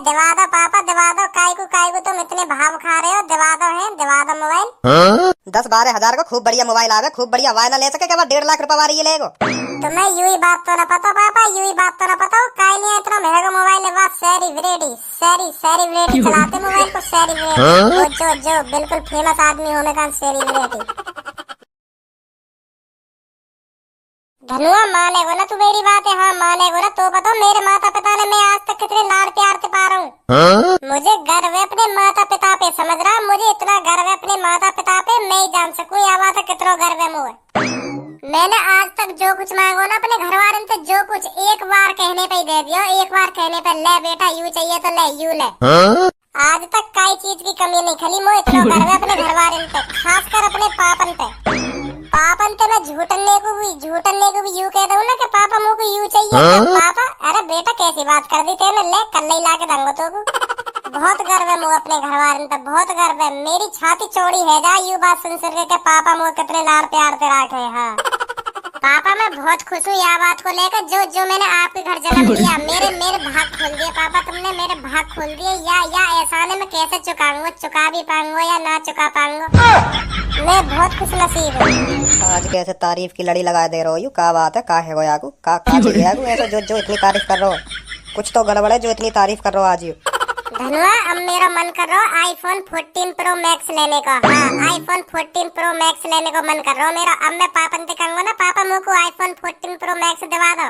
दिवा दो पापा दिवा दो, काय को तुम इतने भाव खा रहे हो, दिवा दो मोबाइल। 10-12 हजार का खूब बढ़िया मोबाइल आवे, खूब बढ़िया वायना ले सके, क्या 1.5 लाख रुपए वाली ये लेगो। तुम्हें यूं ही बात तो ना पता पापा, यूं ही बात तो ना पता, काय नहीं इतना महंगा मोबाइल है, बस सैरी विरेडी चलाते मोबाइल को, सैरी विरेडी जो बिल्कुल फेमस आदमी होने का, सैरी विरेडी। धनुआ मानेगो ना तू मेरी बात है, हाँ मानेगो ना, तो बताओ मेरे माता पिता ने मैं आज तक कितने लाड़ प्यार से पा रहा हूँ। मुझे गर्व है अपने माता पिता पे, समझ रहा, मुझे इतना गर्व है अपने माता पिता पे, मैं ही जान सकूं यह बात है कितना गर्व है मुझे। मैंने आज तक जो कुछ मांगो ना अपने घर वाले से, जो कुछ एक बार कहने पे ही दे दिया, एक बार कहने पे, ले बेटा यूं चाहिए तो ले यूं ले। आज तक कई चीज की कमी नहीं खली, मुझे इतना गर्व है अपने घर वाले पे, खासकर अपने पापन पे। पापन तो मैं झूठने को भी यूं कह दूं ना कि पापा मुझको यूं चाहिए, तो पापा अरे बेटा कैसी बात कर दी तेने, ले कल ही ला के दूंगा तो को। बहुत गर्व है मुझे अपने घर वाले पे, बहुत गर्व है, मेरी छाती चौड़ी है जा यूं बात सुन के पापा मुझे कितने लाड़ प्यार से रखे। हाँ पापा मैं बहुत खुश हूँ यह बात को लेकर, जो मैंने आपके घर जन्म लिया, मेरे भाग खोल दिए पापा, तुमने मेरे भाग खोल दिए, या एहसाने में कैसे चुकाऊंगा, चुका भी पाऊंगा या ना चुका पाऊंगा, मैं बहुत खुश नसीब हूँ। आज कैसे तारीफ की लड़ी लगा दे रहे हो, यू का बात है, का है गो यागू, का चाहिए ऐसा जो इतनी तारीफ कर रहे हो, कुछ तो गड़बड़ है जो इतनी तारीफ कर रहे हो आज यू। धनुआ अब मेरा मन कर रहा है आईफोन 14 प्रो मैक्स लेने का, हाँ आईफोन 14 प्रो मैक्स लेने को मन कर रहा है मेरा। अब मैं पापा से कहूंगा ना, पापा मुझको आईफोन 14 प्रो मैक्स दिवा दो,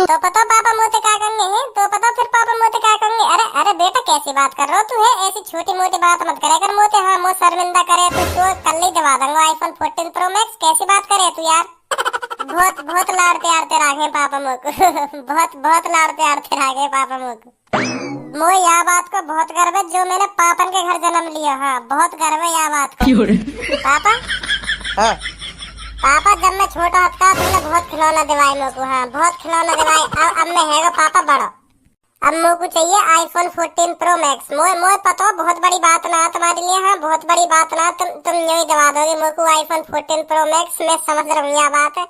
तो पता पापा मुझे क्या कहेंगे, तो पता फिर पापा मुझे क्या कहेंगे, अरे बेटा कैसी बात कर रहा हो तू, है ऐसी छोटी मोटी बात मत करे कर मुझे, हाँ मुझे शर्मिंदा करे तो कल ही दिवा दूंगा आईफोन 14 प्रो मैक्स, कैसी बात करे तू यार। बहुत लाड़ प्यार से रखे पापा मुझको बहुत लाड़ प्यार से रखे पापा मुझको। मुझे यह बात को बहुत गर्व है जो मैंने पापन के घर जन्म लिया, हाँ बहुत गर्व है यह बात को। पापा हाँ पापा जब मैं छोटा था तुमने बहुत खिलौना दिवाए मुझको, हाँ बहुत खिलौना दिवाए, अब मैं है पापा बड़ा, अब मुझको चाहिए आईफोन 14 प्रो मैक्स। मोए पता हो बहुत बड़ी बात ना तुम्हारे लिए, हाँ बहुत बड़ी बात ना, तुम यूं ही दबा दोगे मुझको आईफोन 14 प्रो मैक्स, मैं समझ रहा हूँ यह बात है।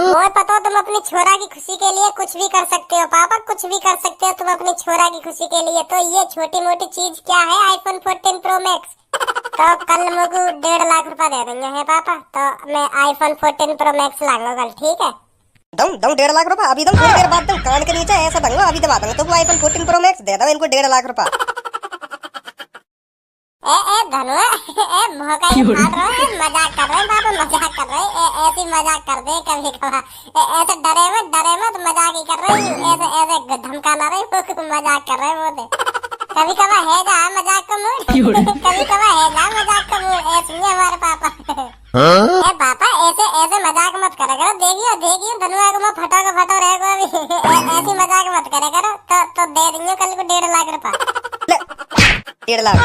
मोए पता हो तुम अपनी छोरा की खुशी के लिए कुछ भी कर सकते हो पापा, कुछ भी कर सकते हो तुम अपनी छोरा की खुशी के लिए, तो ये छोटी मोटी चीज क्या है आईफोन 14 प्रो मैक्स। तो कल मुझको 1.5 लाख रुपए दे देंगे है पापा, तो मैं आईफोन 14 प्रो मैक्स लाऊंगा कल, ठीक है। दऊं 1.5 लाख रुपए अभी, थोड़ी देर बाद दूं, कान के नीचे ऐसा दूंगा, अभी दबा दूंगा तो आईफोन 14 प्रो मैक्स दे दो इनको 1.5 लाख रुपए। ए धनुआ भौंका ही फाड़ रहा है, मजाक कर रहे हैं पापा, मजाक कर रहे हैं, ऐसी मजाक कर दे कभी कभार, ऐसे डरे मत मजाक ही कर रहे हैं, ऐसे धमका ना रहे मजाक कर रहे हैं वो, कभी कभार है जा मजाक का मूड कभी कभार है जा मजाक का मूड, ऐसे ही हमारे पापा। ए पापा ऐसे मजाक मत करे करो, देखियो धनुआ को मैं फटो रहेगा अभी ऐसी मजाक मत करे करो, तो दे देंगे कल को 1.5 लाख रुपए। 1.5 लाख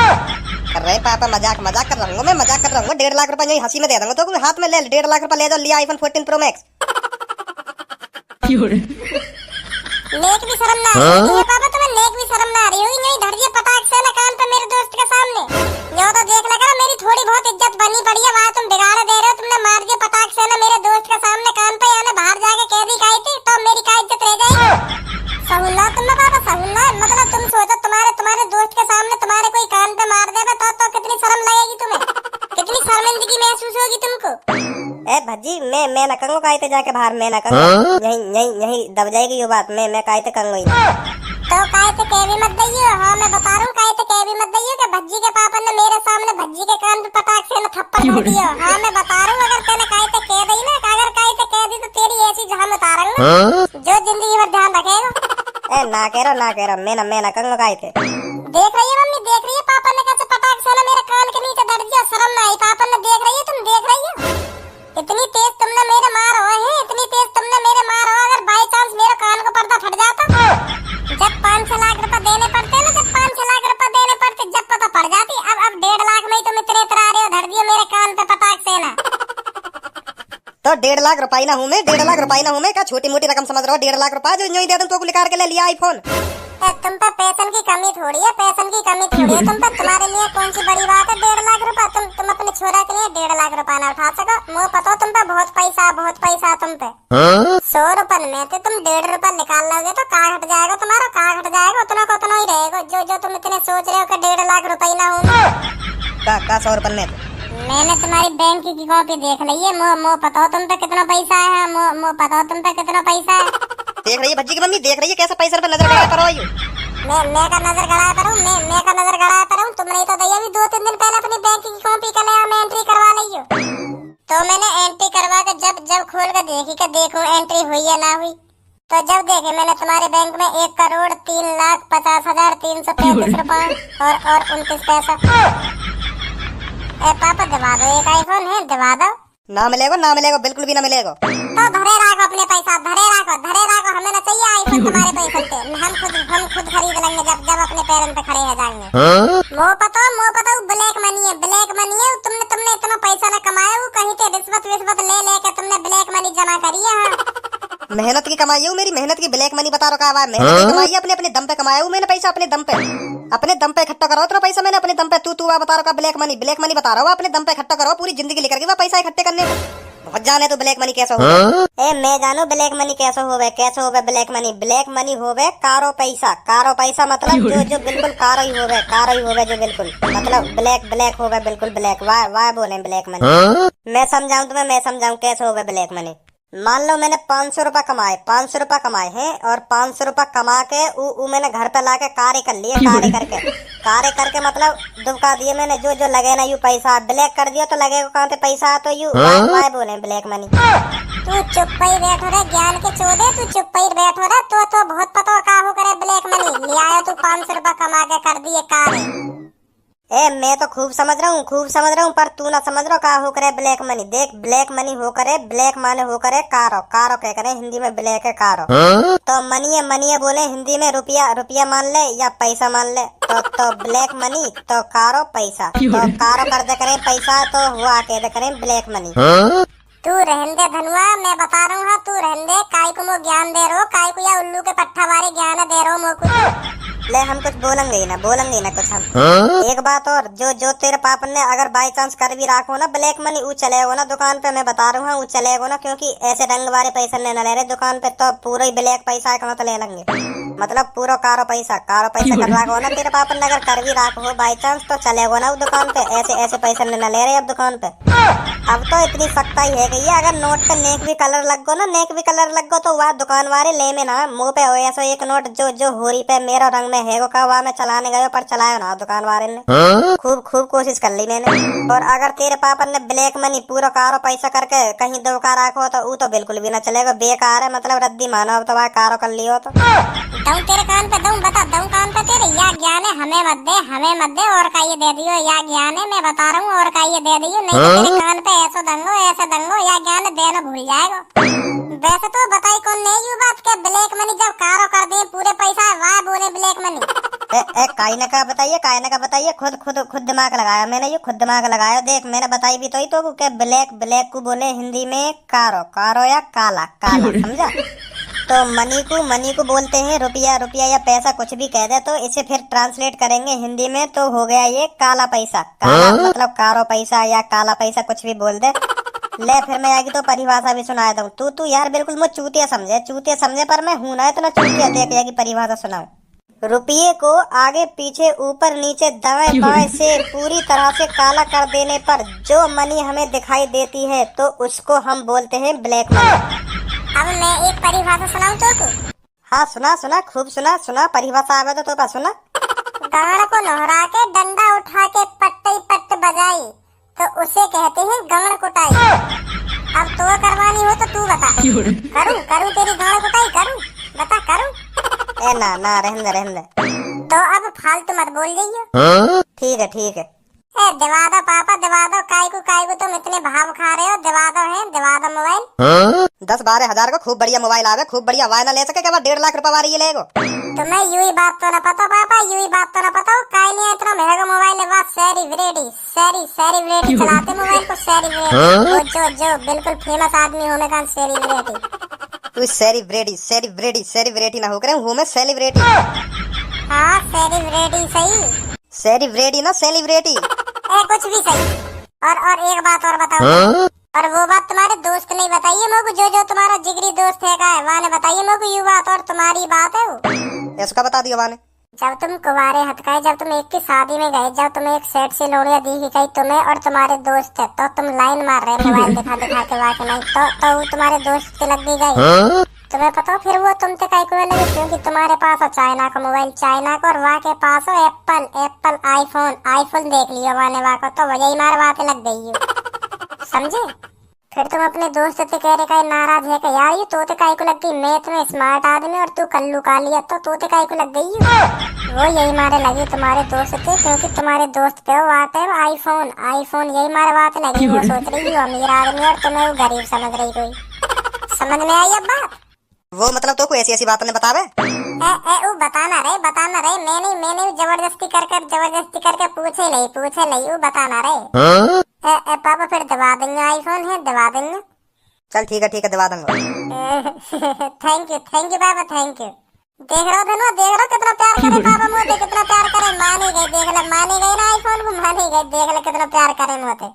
कर रहे पापा, मजाक कर रहा हूँ मैं, मजाक कर रहा हूँ, 1.5 लाख रुपए यही हंसी में दे दूंगा तो हाथ में ले 1.5 लाख रुपए ले जाओ, लिया आईफोन 14 प्रो मैक्स। नेक भी शर्म ना आ रही है पापा, तुम्हें नेक भी शर्म ना आ रही होगी, यही धर दिया पटाख से ना कान पे मेरे दोस्त के सामने, यो तो देख लगा मेरी थोड़ी बहुत इज्जत बनी पड़ी है, वहाँ तुम बिगाड़ दे रहे हो, तुमने मार दिया पटाख से ना मेरे दोस्त के सामने कान पे, यानी बाहर जाके कह दी काई थी तो मेरी क्या इज्जत रह जाएगी। सहूला तुमने पापा सहूला, मतलब तुम सोचो तुम्हारे दोस्त के सामने तुम्हारे कोई कान पे मार देगा तो कितनी शर्म लगेगी तुम्हें, कितनी शर्मिंदगी महसूस होगी तुमको। ए भज्जी मैं न कहूँ कायते जाके बाहर, मैं न कहूँ यही दब जाएगी ये बात, मैं कायते कहूँगा तो कायते कह भी मत दइयो, हाँ मैं बता रहा हूँ कायते कह भी मत दइयो कि भज्जी के पापा ने मेरे सामने भज्जी के कान पे पटाख से न थप्पड़ मार दिया, हाँ मैं बता रहा हूँ, अगर तेने कायते कह दी ना, अगर कायते कह दी तो तेरी ऐसी जान उतारूंगा जो जिंदगी भर ध्यान रखेगा। ए ना कह रहा मैं न कहूँगा कायते। देख रही है मम्मी, देख रही है पापा ने कैसे पटाख से ना मेरे कान के नीचे दर्द दिया, शर्म ना आई पापा ने, देख रही है तुम, देख रही हो इतनी तेज तुमने मेरे मार हो है, इतनी तेज तुमने मेरे मार हो, अगर बाई चांस मेरे कान को पर्दा फट जाता, जब 5-6 लाख रुपए देने पड़ते ना, जब 5-6 लाख रुपए देने पड़ते, जब पता पड़ जाती, अब 1.5 लाख में ही तुम इतने इतरा रहे हो, धर दियो मेरे कान पे पटाख से ना। तो 1.5 लाख रुपए ना हूँ मैं, 1.5 लाख रुपए ना हूँ मैं, क्या छोटी मोटी रकम समझ रहा हो, 1.5 लाख रुपए जो यूं ही दे दूं तो निकाल के ले लिया आईफोन। तुम पे पैसन की कमी थोड़ी है, पैसन की कमी थोड़ी है तुम पे। तुम्हारे लिए कौन सी बड़ी बात है 1.5 लाख रुपए? तुम अपने छोरा के लिए 1.5 लाख रुपए ना उठा सको? मुझे पता तुम पे बहुत पैसा तुम पे। 100 रुपए में तो तुम 1.5 रुपए निकाल लोगे तो का घट जाएगा तुम्हारा? का घट जाएगा? उतना को उतना ही रहेगा। जो तुम इतने सोच रहे हो कि 1.5 लाख रुपए ना हो। का 100 रुपए में? मैंने तुम्हारी बैंक की कॉपी देख ली है। मो पता तुम पे कितना पैसा है। मो पता तुम पे कितना पैसा है। देख रही है भज्जी की मम्मी, देख रही है कैसे पैसे पे नजर गड़ा पर हो। मैं का नजर गड़ाया करूं? मैं का नजर गड़ाया करूं? तुमने तो दैया भी 2-3 दिन पहले अपनी बैंक की कॉपी का नया में एंट्री करवा ली हो। तो मैंने एंट्री करवा के जब खोल के देखी कि देखूं एंट्री हुई या ना हुई, तो जब देखे मैंने तुम्हारे बैंक में 1,03,50,335 रुपए और 29 पैसा। पापा दबा दो, एक आईफोन है दबा दो। ना मिलेगा बिल्कुल भी ना मिलेगा। तो धरे राखो अपने पैसा, धरे राखो। हमें ना चाहिए आईफोन तुम्हारे पैसे पे। हम खुद खरीद लेंगे जब अपने पैरों पे खड़े हो जाएंगे। मो पता ब्लैक मनी है। तुमने इतना पैसा ना कमाया, वो कहीं से रिश्वत ले के तुमने ब्लैक मनी जमा करी है। मेहनत की कमाई है, मेरी मेहनत की ब्लैक मनी बता रखा है। मेहनत की कमाई है, अपने दम पे कमाया हूँ मैंने पैसा, अपने दम पे इकट्ठा करो इतना पैसा मैंने अपने दम पे। तू बता रहा ब्लैक मनी बता रहा हूँ, अपने दम पे इकट्ठा करो। पूरी जिंदगी लेकर के पैसा इकट्ठे करने में बहुत जाने तो ब्लैक मनी कैसे हो। मैं जानू ब्लैक मनी कैसे होवे ब्लैक मनी होवे कारो पैसा मतलब जो बिल्कुल कारो ही होवे जो बिल्कुल मतलब ब्लैक होवे बिल्कुल ब्लैक। वाह बोले ब्लैक मनी। मैं समझाऊं कैसे होवे ब्लैक मनी। मान लो मैंने 500 रुपए कमाए हैं और 500 रुपए कमा के मैंने घर पे लाके कार्य कर लिए। कार्य करके मतलब दुबका दिए मैंने। जो लगे ना यू पैसा ब्लैक कर दिया तो लगेगा कहाँ पे पैसा। तो यू वाई बोले ब्लैक मनी। तू चुप ही बैठो रे ज्ञान के चोदे, तू चुप ही बैठो रे। तो बहुत पता का हो करे ब्लैक मनी। ले आयो तू 500 रुपए कमा के कर दिए कार्य। मैं तो खूब समझ रहा हूँ पर तू ना समझ रहा का हो करे ब्लैक मनी। देख ब्लैक मनी हो करे, ब्लैक माने हो करे कारो कह करे हिंदी में ब्लैक है कारो। तो मनी बोले हिंदी में रुपया मान ले या पैसा मान ले। तो ब्लैक मनी तो कारो पैसा। तो कारो कर दे करे पैसा तो हुआ कह दे करे ब्लैक मनी। तू रहन दे धनुआ, मैं बता रहा हूँ। तू रहन दे, काय को मो ज्ञान दे रहो, काय को या उल्लू के पट्टा वाले ज्ञान दे रहो मोको। ले हम कुछ बोलेंगे ही ना कुछ हम। एक बात और, जो तेरे पापा ने अगर बाई चांस कर भी राखो ना ब्लैक मनी, वो चलेगा ना दुकान पे। मैं बता रहा हूँ वो चलेगा ना, क्योंकि ऐसे रंग वाले पैसे न ले रहे दुकान पे। तो पूरा ही ब्लैक पैसा का तो ले लेंगे, मतलब पूरा कारो पैसा कर राखो ना तेरे पापा ने। अगर कर भी राखो बाई चांस तो चलेगा ना वो दुकान पे। ऐसे पैसे न ले रहे अब दुकान पे। अब तो इतनी सख्ताई है गई है, अगर नोट पे नेक भी कलर लग गो तो वह दुकान वाले ले में ना मुंह पे हो ऐसा एक नोट जो होरी पे मेरा रंग में है का वह मैं चलाने गयो पर चलायो ना दुकान वाले ने। खूब कोशिश कर ली मैंने। और अगर तेरे पापा ने ब्लैक मनी पूरा कारो पैसा करके कहीं दबका राखो तो वो तो बिल्कुल भी ना चलेगा, बेकार है। मतलब रद्दी मानो अब तो वह कारो कर लियो तो। दऊं तेरे कान पे दऊं कान पे तेरे। या ज्ञान है हमें मत दे और का ये दे दियो। या ज्ञान है मैं बता रहा हूँ और का ये दे दियो। नहीं तो तेरे कान पे ऐसे दंगो या ज्ञान देना भूल जाएगा। वैसे तो बताई कौन नहीं यू बात के ब्लैक मनी जब कारो कर दे पूरे पैसा वाह बोले ब्लैक मनी। कायने का बताइए खुद दिमाग लगाया मैंने। ये खुद दिमाग लगाया। देख मैंने बताई भी तो के ब्लैक को बोले हिंदी में कारो या काला समझा। तो मनी को बोलते हैं रुपया या पैसा कुछ भी कह दे तो इसे फिर ट्रांसलेट करेंगे हिंदी में तो हो गया ये काला पैसा। काला मतलब कारो पैसा या काला पैसा कुछ भी बोल दे। ले फिर मैं आगे तो परिभाषा भी सुनाया था। तू यार बिल्कुल मुझे चूतिया समझे पर मैं हूं ना इतना चूतिया। देख आगे परिभाषा सुनाओ। रुपये को आगे पीछे ऊपर नीचे दाएं बाएं से पूरी तरह से काला कर देने पर जो मनी हमें दिखाई देती है तो उसको हम बोलते हैं ब्लैक मनी। अब मैं एक परिभाषा सुनाऊं तो? हाँ सुना खूब सुना परिभाषा आवे तो पास सुना। गाड़ को लहरा के डंडा उठा के पट्ट बजाई तो उसे कहते हैं गाड़ कुटाई। अब तो करवानी हो तो तू बता। करूं तेरी गाड़ कुटाई करूं? ना रहने दे। तो अब फालतू मत बोल जाइए। ठीक है। दिवा दो पापा दिवा दो। काय को तुम इतने भाव खा रहे हो। दिवा दो मोबाइल। 10-12 हजार का खूब बढ़िया मोबाइल आवे, खूब बढ़िया वाय ना ले सके क्या 1.5 लाख रुपए वाली ये लेगो। तुम्हें यूं ही बात तो ना पता पापा, काय नहीं इतना महंगा मोबाइल है। वाह सैरी ब्रेडी चलाते मोबाइल को। सैरी जो बिल्कुल फेमस आदमी होने का सैरी ब्रेडी। तू सैरी ब्रेडी ना हो करे हूँ मैं सेलिब्रिटी। हाँ सेलिब्रिटी सही। सेलिब्रिटी ना सेलिब्रिटी। कुछ भी सही। और एक बात और बताओ। और वो बात तुम्हारे दोस्त ने बताइए मेरे को, जो तुम्हारा जिगरी दोस्त है का है वहाँ ने बताइए मेरे को ये बात, और तुम्हारी बात है वो। इसका बता दियो वाने। जब तुम कुंवारे हथकाए, जब तुम एक की शादी में गए, जब तुम एक सेट से लोड़िया दी गई तुम्हें और तुम्हारे दोस्त है, तो तुम लाइन मार रहे मोबाइल दिखा दिखा के वाके नहीं, तो वो तुम्हारे दोस्त से लग गई। तुम्हें पता हो फिर वो तुमसे कई को लगे, क्योंकि तुम्हारे पास हो चाइना का मोबाइल, चाइना का, और वहाँ के पास हो एप्पल आईफोन देख लियो वाने वहाँ को, तो वही मार बातें लग गई हो, समझे। फिर तुम अपने दोस्त से कह रहे का नाराज है कि यार ये तोते काहे को लग गई, मैं इतना स्मार्ट आदमी और तू कल्लू का लिया, तो तोते काहे को लग गई। वो यही मारे लगी तुम्हारे दोस्त से, क्योंकि तुम्हारे दोस्त पे वो आते हैं आईफोन यही मारे बात लगी। वो सोच रही हो अमीर आदमी और तुम्हें वो गरीब समझ रही कोई। समझ में आई अब बात। वो मतलब तो कोई ऐसी बात ने बतावे। वो बताना रहे मैंने जबरदस्ती करके पूछे नहीं वो बताना रहे। पापा फिर दबा देंगे, आईफोन है दबा देंगे। चल ठीक है दबा दूंगा। थैंक यू पापा, थैंक यू। देख रहा हो कितना प्यार करे पापा मोते, कितना प्यार करे। मान ही गए, देख ले मान ही गए ना आईफोन को, मान ही गए, देख ले कितना प्यार करे मोते।